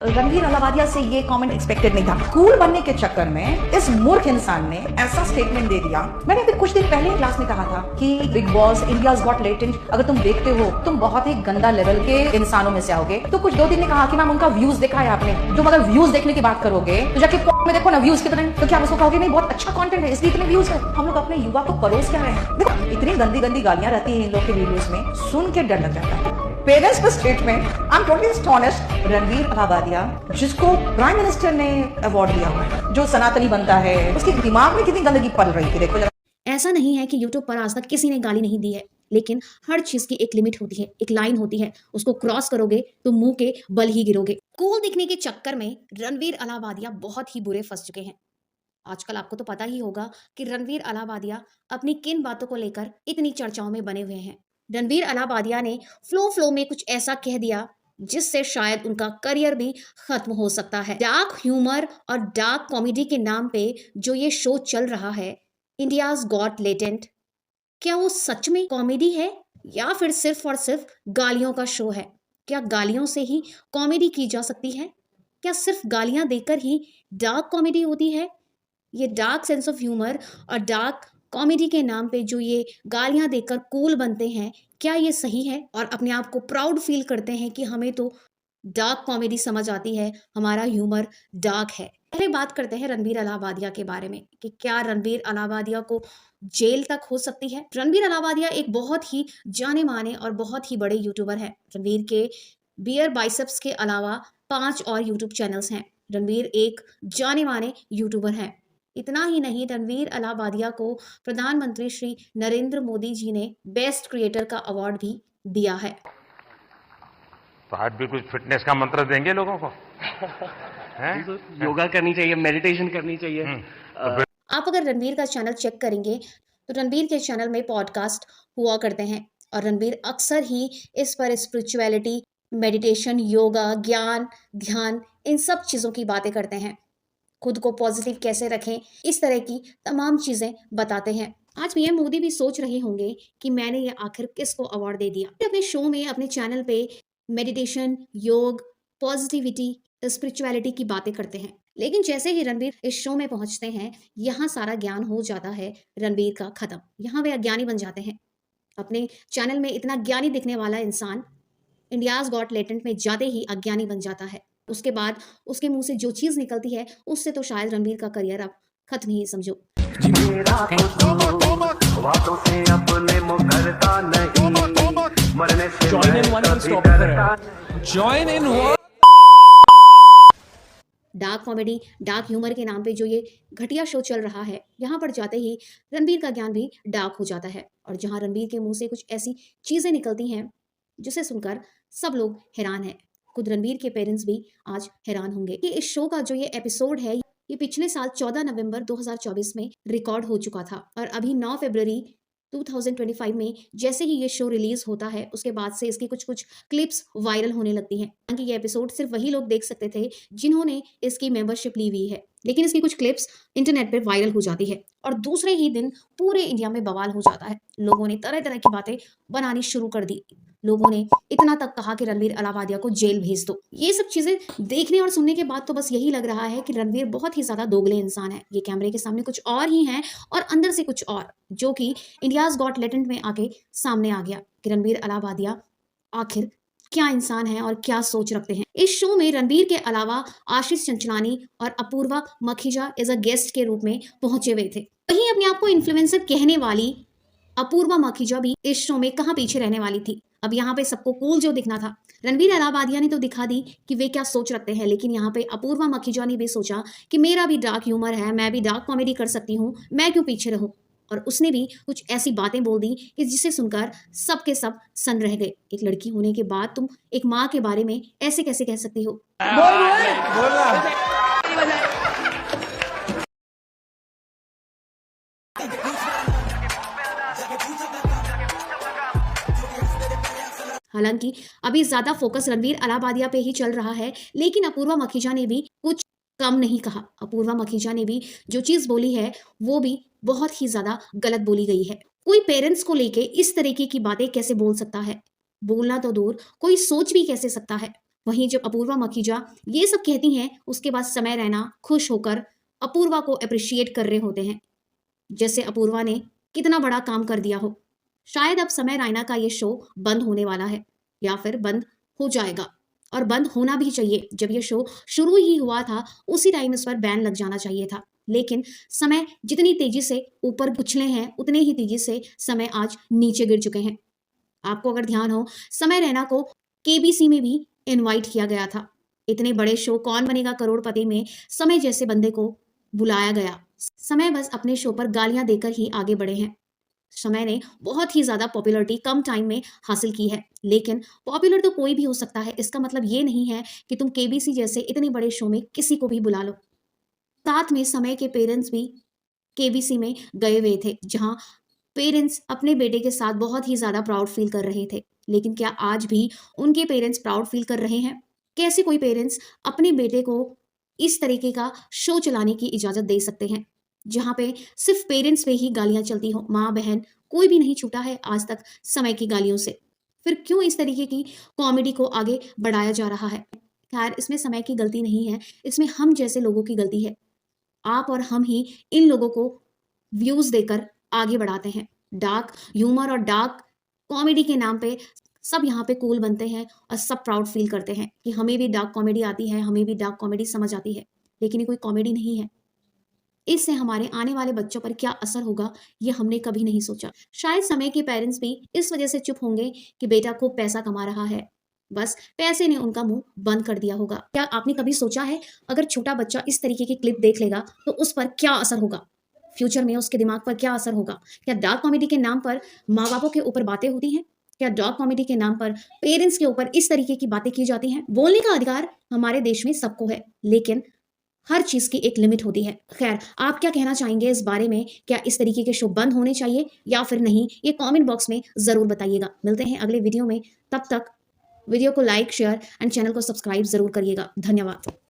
रणवीर अलावादिया से ये comment expected नहीं था। कूल बनने के चक्कर में इस मूर्ख इंसान ने ऐसा स्टेटमेंट दे दिया। मैंने अभी कुछ दिन पहले क्लास में कहा था कि big boss India's got latent अगर तुम देखते हो तुम बहुत ही गंदा लेवल के इंसानों में से आओगे। तो कुछ 2 दिन ने कहा कि मैम उनका व्यूज देखा है आपने, जो अगर व्यूज देखने की बात करोगे तो जाके में देखो ना व्यूज कितने, तो क्या आप उसको कहोगे नहीं बहुत अच्छा कंटेंट है इसलिए इतने व्यूज है। हम लोग अपने युवा को परोस क्या रहे हैं। देखो इतनी गंदी गंदी गालियां रहती है इन लोग के वीडियोस में, सुन के डर लग जाता है। पेरेंट्स का statement I am totally astonished. Ranveer Allahbadia जिसको प्राइम मिनिस्टर ने अवार्ड दिया हुआ है, जो सनातनी बनता है, उसके दिमाग में कितनी गंदगी पल रही थी। देखो ऐसा नहीं है कि YouTube पर आज तक किसी ने गाली नहीं दी है, लेकिन हर चीज की एक लिमिट होती है, एक लाइन होती है, उसको क्रॉस करोगे तो मुंह के बल ही गिरोगे। कूल दिखने के चक्कर में रणवीर अलावादिया बहुत ही बुरे फंस चुके हैं। आजकल आपको तो पता ही होगा कि रणवीर अलावादिया अपनी किन बातों को लेकर इतनी चर्चाओं में बने हुए हैं। रणवीर अलावादिया ने फ्लो में कुछ ऐसा कह दिया जिससे शायद उनका करियर भी खत्म हो सकता है। डार्क ह्यूमर और डार्क कॉमेडी के नाम पे जो ये शो चल रहा है, इंडियाज गॉट लेटेंट, क्या वो सच में कॉमेडी है या फिर सिर्फ और सिर्फ गालियों का शो है? क्या गालियों से ही कॉमेडी की जा सकती है? क्या सिर्फ गालियां देकर ही डार्क कॉमेडी होती है? ये डार्क सेंस ऑफ ह्यूमर और डार्क कॉमेडी के नाम पे जो ये गालियां देकर कूल बनते हैं, क्या ये सही है? और अपने आप को प्राउड फील करते हैं कि हमें तो डार्क कॉमेडी समझ आती है, हमारा ह्यूमर डार्क है। पहले बात करते हैं रणवीर अलावादिया के बारे में कि क्या रणवीर अलावादिया को जेल तक हो सकती है। रणवीर अलावादिया एक बहुत ही जाने माने और बहुत ही बड़े यूट्यूबर है। रणवीर के बियर बाइसेप्स के अलावा 5 और यूट्यूब चैनल्स हैं। रणवीर एक जाने माने यूट्यूबर है। इतना ही नहीं, रणवीर अलावादिया को प्रधानमंत्री श्री नरेंद्र मोदी जी ने बेस्ट क्रिएटर का अवार्ड भी दिया है। तो आज भी कुछ फिटनेस का मंत्र देंगे लोगों को? योगा करनी चाहिए, मेडिटेशन करनी चाहिए। आप अगर रणवीर का चैनल चेक करेंगे तो रणवीर के चैनल में पॉडकास्ट हुआ करते हैं और रणवीर अक्सर ही इस पर स्पिरिचुअलिटी, मेडिटेशन, योगा, ज्ञान, ध्यान, इन सब चीज़ों की बातें करते हैं। खुद को पॉजिटिव कैसे रखें, इस तरह की तमाम चीज़ें बताते हैं। आज पीएम मोदी भी सोच रहे होंगे कि मैंने ये आखिर किसको अवार्ड दे दिया। अपने शो में, अपने चैनल पे मेडिटेशन, योग, पॉजिटिविटी, स्पिरिचुअलिटी की बातें करते हैं, लेकिन जैसे ही रणवीर इस शो में पहुंचते हैं, यहाँ सारा ज्ञान हो जाता है रणवीर का खत्म। यहाँ वे अज्ञानी बन जाते हैं। अपने चैनल में इतना ज्ञानी दिखने वाला इंसान इंडियाज गॉट लेटेंट में जाते ही अज्ञानी बन जाता है। उसके बाद उसके मुंह से जो चीज निकलती है उससे तो शायद रणवीर का करियर अब खत्म ही समझो। डार्क कॉमेडी, डार्क ह्यूमर के नाम पे जो ये घटिया शो चल रहा है, यहाँ पर जाते ही रणवीर का ज्ञान भी डार्क हो जाता है और जहाँ रणवीर के मुंह से कुछ ऐसी चीजें निकलती हैं जिसे सुनकर सब लोग हैरान हैं। खुद रणवीर के पेरेंट्स भी आज हैरान होंगे कि इस शो का जो ये एपिसोड है, ये पिछले साल 14 नवंबर 2024 में रिकॉर्ड हो चुका था और अभी 9 फरवरी 2025 में जैसे ही ये शो रिलीज होता है, उसके बाद से इसकी कुछ क्लिप्स वायरल होने लगती हैं। कि ये एपिसोड सिर्फ वही लोग देख सकते थे जिन्होंने इसकी मेंबरशिप ली हुई है, लेकिन इसकी कुछ क्लिप्स इंटरनेट पर वायरल हो जाती है और दूसरे ही दिन पूरे इंडिया में बवाल हो जाता है। लोगों ने तरह तरह की बातें बनानी शुरू कर दी। लोगों ने इतना तक कहा कि रणवीर अलावादिया को जेल भेज दो। ये सब चीजें देखने और सुनने के बाद तो बस यही लग रहा है कि रणवीर बहुत ही ज्यादा दोगले इंसान है। ये कैमरे के सामने कुछ और ही है और अंदर से कुछ और, जो कि इंडियाज गॉट लेटेंट में आके सामने आ गया कि रणवीर अलावादिया आखिर क्या इंसान है और क्या सोच रखते हैं। इस शो में रणवीर के अलावा आशीष चंचलानी और Apoorva Makhija as a guest के रूप में पहुंचे हुए थे। वहीं अपने आप को इन्फ्लुएंसर कहने वाली अपूर्वा मखीजा भी इस शो में कहाँ पीछे रहने वाली थी। अब यहाँ पे सबको कूल जो दिखना था, रणवीर अलावादिया ने तो दिखा दी कि वे क्या सोच रखते हैं, लेकिन यहाँ पे अपूर्वा मखीजा ने भी सोचा कि मेरा भी डार्क ह्यूमर है, मैं भी डार्क कॉमेडी कर सकती हूँ, मैं क्यों पीछे रहूं। और उसने भी कुछ ऐसी बातें बोल दी कि जिसे सुनकर सब के सब सन रह गए। एक लड़की होने के बाद तुम एक माँ के बारे में ऐसे कैसे कह सकती हो? हालांकि अभी ज्यादा फोकस रणवीर अलावादिया पे ही चल रहा है, लेकिन अपूर्वा मखीजा ने भी कुछ कम नहीं कहा। अपूर्वा मखीजा ने भी जो चीज बोली है वो भी बहुत ही ज्यादा गलत बोली गई है। कोई पेरेंट्स को लेके इस तरीके की बातें कैसे बोल सकता है? बोलना तो दूर, कोई सोच भी कैसे सकता है? वहीं जब अपूर्वा मखीजा ये सब कहती हैं, उसके बाद समय रैना खुश होकर अपूर्वा को अप्रिशिएट कर रहे होते हैं, जैसे अपूर्वा ने कितना बड़ा काम कर दिया हो। शायद अब समय रैना का ये शो बंद होने वाला है या फिर बंद हो जाएगा, और बंद होना भी चाहिए। जब ये शो शुरू ही हुआ था उसी टाइम इस पर बैन लग जाना चाहिए था, लेकिन समय जितनी तेजी से ऊपर उछले हैं उतने ही तेजी से समय आज नीचे गिर चुके हैं। आपको अगर ध्यान हो, समय रैना को केबीसी में भी इनवाइट किया गया था। इतने बड़े शो कौन बनेगा करोड़पति में समय जैसे बंदे को बुलाया गया। समय बस अपने शो पर गालियां देकर ही आगे बढ़े हैं। समय ने बहुत ही ज्यादा पॉपुलैरिटी कम टाइम में हासिल की है, लेकिन पॉपुलर तो कोई भी हो सकता है। इसका मतलब ये नहीं है कि तुम केबीसी जैसे इतने बड़े शो में किसी को भी बुला लो। साथ में समय के पेरेंट्स भी केबीसी में गए हुए थे, जहां पेरेंट्स अपने बेटे के साथ बहुत ही ज्यादा प्राउड फील कर रहे थे। लेकिन क्या आज भी उनके पेरेंट्स प्राउड फील कर रहे हैं? कैसे कोई पेरेंट्स अपने बेटे को इस तरीके का शो चलाने की इजाजत दे सकते हैं, जहां पे सिर्फ पेरेंट्स पे ही गालियां चलती हो? माँ बहन कोई भी नहीं छूटा है आज तक समय की गालियों से। फिर क्यों इस तरीके की कॉमेडी को आगे बढ़ाया जा रहा है? खैर, इसमें समय की गलती नहीं है, इसमें हम जैसे लोगों की गलती है। आप और हम ही इन लोगों को व्यूज देकर आगे बढ़ाते हैं। डार्क ह्यूमर और डार्क कॉमेडी के नाम पे सब यहाँ पे कूल बनते हैं और सब प्राउड फील करते हैं कि हमें भी डार्क कॉमेडी आती है, हमें भी डार्क कॉमेडी समझ आती है। लेकिन ये कोई कॉमेडी नहीं है। इससे हमारे आने वाले बच्चों पर क्या असर होगा ये हमने कभी नहीं सोचा। शायद समय के पेरेंट्स भी इस वजह से चुप होंगे कि बेटा खूब पैसा कमा रहा है, बस पैसे ने उनका मुंह बंद कर दिया होगा। क्या आपने कभी सोचा है अगर छोटा बच्चा इस तरीके की क्लिप देख लेगा तो उस पर क्या असर होगा? फ्यूचर में उसके दिमाग पर क्या असर होगा? क्या डार्क कॉमेडी के नाम पर माँ बापों के ऊपर बातें होती हैं? क्या डार्क कॉमेडी के नाम पर पेरेंट्स के ऊपर इस तरीके की बातें की जाती हैं? बोलने का अधिकार हमारे देश में सबको है, लेकिन हर चीज की एक लिमिट होती है। खैर, आप क्या कहना चाहेंगे इस बारे में? क्या इस तरीके के शो बंद होने चाहिए या फिर नहीं? ये कमेंट बॉक्स में जरूर बताइएगा। मिलते हैं अगले वीडियो में, तब तक वीडियो को लाइक, शेयर एंड चैनल को सब्सक्राइब जरूर करिएगा। धन्यवाद।